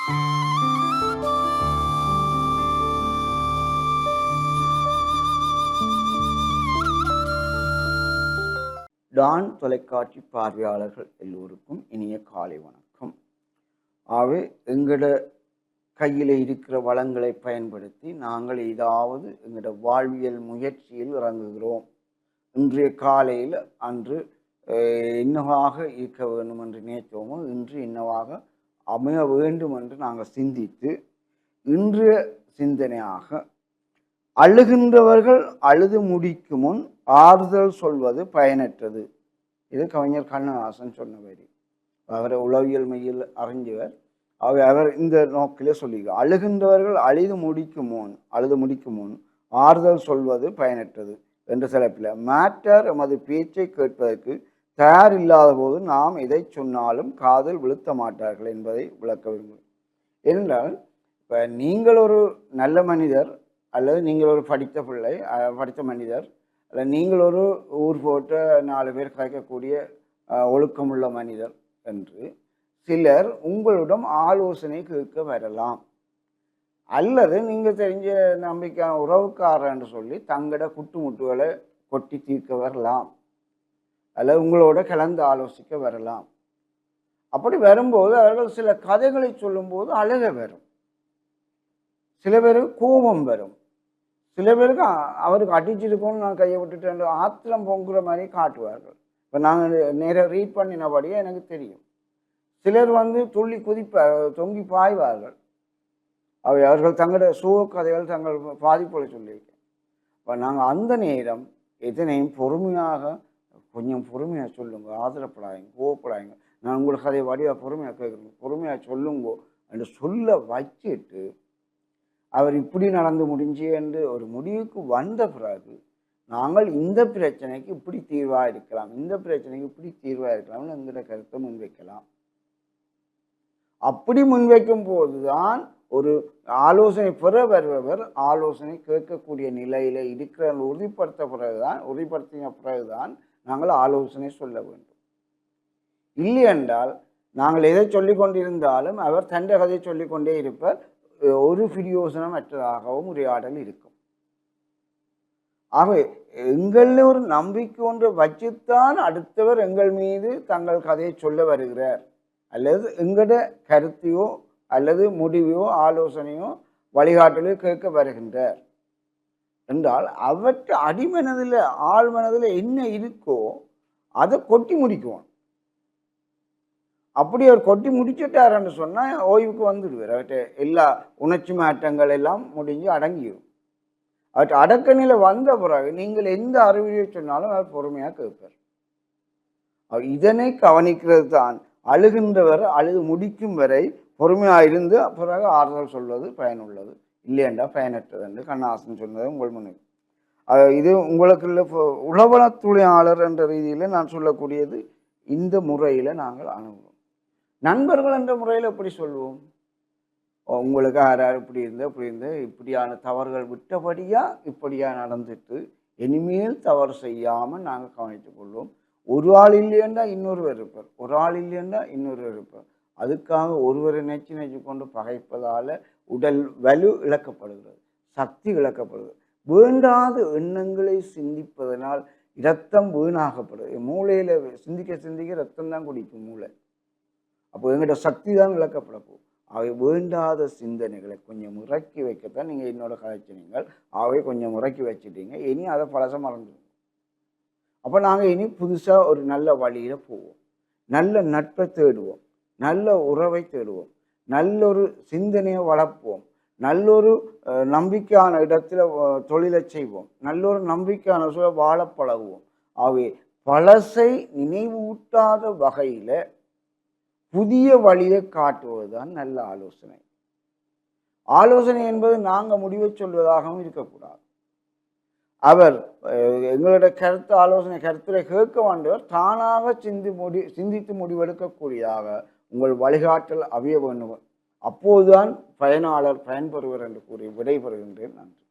Don தொலைக்காட்சி பார்வையாளர்கள் எல்லோருக்கும் இனிய காலை வணக்கம். ஆகவே எங்களோட கையில் இருக்கிற வளங்களை பயன்படுத்தி நாங்கள் ஏதாவது எங்களோட வாழ்வியல் முயற்சியில் இறங்குகிறோம். இன்றைய காலையில் அன்று என்னவாக இருக்க வேண்டும் என்று நினைத்தோமோ இன்று என்னவாக அமைய வேண்டும் என்று நாங்கள் சிந்தித்து இன்றைய சிந்தனையாக அழுகின்றவர்கள் அழுது முடிக்கும் முன் ஆறுதல் சொல்வது பயனற்றது. இது கவிஞர் கண்ணதாசன் சொன்னவர். அவர் உளவியல் மையில் அறிஞ்சவர். அவர் இந்த நோக்கிலே சொல்லுகிறார், அழுகின்றவர்கள் அழுது முடிக்கும் முன் ஆறுதல் சொல்வது பயனற்றது என்ற சிறப்பில் மேட்டர் எமது பேச்சை கேட்பதற்கு தயார் இல்லாத போது நாம் எதை சொன்னாலும் காதில் விழுத்த மாட்டார்கள் என்பதை விளக்க விரும்புகிறேன். ஏனென்றால் இப்போ நீங்கள் ஒரு நல்ல மனிதர் அல்லது நீங்கள் ஒரு படித்த மனிதர் அல்ல நீங்கள் ஒரு ஊர் போட்ட 4 பேர் கேட்கக்கூடிய ஒழுக்கமுள்ள மனிதர் என்று சிலர் உங்களிடம் ஆலோசனை கேட்க வரலாம். அல்லது நீங்கள் தெரிஞ்ச நம்பிக்கையான உறவுக்காரர் என்று சொல்லி தங்கட குட்டுமுட்டுகளை கொட்டி தீர்க்க வரலாம். அல்லது உங்களோட கலந்து ஆலோசிக்க வரலாம். அப்படி வரும்போது அவர்கள் சில கதைகளை சொல்லும்போது அழுக வரும், சில பேருக்கு கோபம் வரும், சில பேருக்கு அவருக்கு அடிச்சிருக்கோன்னு நான் கையை விட்டுட்டு ஆத்திரம் பொங்குற மாதிரி காட்டுவார்கள். இப்போ நாங்கள் நேராக ரீட் பண்ணினபடியே எனக்கு தெரியும். சிலர் துள்ளி தொங்கி பாய்வார்கள். அவர்கள் தங்களோட கதைகள் தங்கள் பாதிப்புகளை சொல்லியிருக்கேன். இப்போ நாங்கள் அந்த நேரம் எதனையும் கொஞ்சம் பொறுமையாக சொல்லுங்க, ஆதரப்படாதீங்க, கோவப்படாதீங்க, நான் உங்களுக்கு கதையை வடிவாக பொறுமையாக கேட்குறேன், பொறுமையாக சொல்லுங்கோ என்று சொல்ல வச்சுட்டு அவர் இப்படி நடந்து முடிஞ்சு என்று ஒரு முடிவுக்கு வந்த பிறகு நாங்கள் இந்த பிரச்சனைக்கு இப்படி தீர்வாக இருக்கலாம், இந்த பிரச்சனைக்கு இப்படி தீர்வாக இருக்கலாம்னு என்கிற கருத்தை முன்வைக்கலாம். அப்படி முன்வைக்கும் போதுதான் ஒரு ஆலோசனை பெற வருபவர் ஆலோசனை கேட்கக்கூடிய நிலையில இருக்கிற உறுதிப்படுத்தின பிறகுதான் நாங்கள் ஆலோசனை சொல்ல வேண்டும். இல்லை என்றால் நாங்கள் எதை சொல்லிக் கொண்டிருந்தாலும் அவர் தண்ட கதையை சொல்லிக்கொண்டே இருப்பார். ஒரு பிரயோசனம் அற்றதாகவும் உரையாடல் இருக்கும். ஆகவே எங்களில் ஒரு நம்பிக்கை ஒன்று வச்சுத்தான் அடுத்தவர் எங்கள் மீது தங்கள் கதையை சொல்ல வருகிறார், அல்லது எங்களோட கருத்தையோ அல்லது முடிவையோ ஆலோசனையோ வழிகாட்டலையோ கேட்க வருகின்றார் என்றால் அவற்றை அடிமனதில் ஆழ்மனதில் என்ன இருக்கோ அதை கொட்டி முடிக்குவோம். அப்படி அவர் கொட்டி முடிச்சுட்டாருன்னு சொன்னால் ஓய்வுக்கு வந்துடுவார். அவற்றை எல்லா உணர்ச்சி மாற்றங்கள் எல்லாம் முடிஞ்சு அடங்கிடும். அவற்றை அடக்க நிலை வந்த பிறகு நீங்கள் எந்த அறிவுரையை சொன்னாலும் அவர் பொறுமையாக கேட்பார். அவர் இதனை கவனிக்கிறது தான் அழுகின்றவர் அழுது முடிக்கும் வரை பொறுமையாக இருந்து பிறகு ஆறுதல் சொல்வது பயனுள்ளது, இல்லையென்றா பயனற்றது என்று கண்ணதாசன் சொன்னது உங்கள் முன்னுக்கு. இது உங்களுக்கு உளவள தொழிலாளர் என்ற ரீதியில் நான் சொல்லக்கூடியது இந்த முறையில் நாங்கள் அணுகுவோம். நண்பர்கள் என்ற முறையில் எப்படி சொல்லுவோம்? உங்களுக்கு யாரார் இப்படி இருந்து இப்படியான தவறுகள் விட்டபடியா இப்படியா நடந்துட்டு இனிமேல் தவறு செய்யாமல் நாங்கள் கவனித்துக் கொள்வோம். ஒரு ஆள் இல்லையென்றா இன்னொருவர் இருப்பார், ஒரு ஆள் இல்லையென்றா இன்னொருவர் இருப்பார். அதுக்காக ஒருவரை நெச்சு கொண்டு பகைப்பதால் உடல் வலு இழக்கப்படுகிறது, சக்தி இழக்கப்படுகிறது. வேண்டாத எண்ணங்களை சிந்திப்பதனால் இரத்தம் வீணாகப்படுது. மூளையில் சிந்திக்க ரத்தம் தான் குடிக்கும் மூளை. அப்போ எங்கிட்ட சக்தி தான் இழக்கப்பட போகும். அவை வேண்டாத சிந்தனைகளை கொஞ்சம் முறக்கி வைக்கத்தான் நீங்கள் என்னோட கதைச்சினீங்கள். அவை கொஞ்சம் முறக்கி வச்சுட்டீங்க. இனி அதை பழசம் மறந்துடுவோம். அப்போ நாங்கள் இனி புதுசாக ஒரு நல்ல வழியில் போவோம், நல்ல நட்பை தேடுவோம், நல்ல உறவை தேடுவோம், நல்லொரு சிந்தனையை வளர்ப்போம், நல்லொரு நம்பிக்கையான இடத்துல தொழிலை செய்வோம், நல்லொரு நம்பிக்கையான சூழ வாழ பழகுவோம். ஆகவே பழசை நினைவூட்டாத வகையில் புதிய வழியை காட்டுவதுதான் நல்ல ஆலோசனை. ஆலோசனை என்பது நாங்கள் முடிவை சொல்வதாகவும் இருக்கக்கூடாது. அவர் எங்களுடைய கருத்துல கேட்க வேண்டியவர் தானாக சிந்தித்து முடிவெடுக்கக்கூடியதாக உங்கள் வழிகாட்டல் அமைய வேண்டும். அப்போதுதான் பயனாளர் பயன்பெறுவர் என்று கூறி விடைபெறுகின்றேன். நன்றி.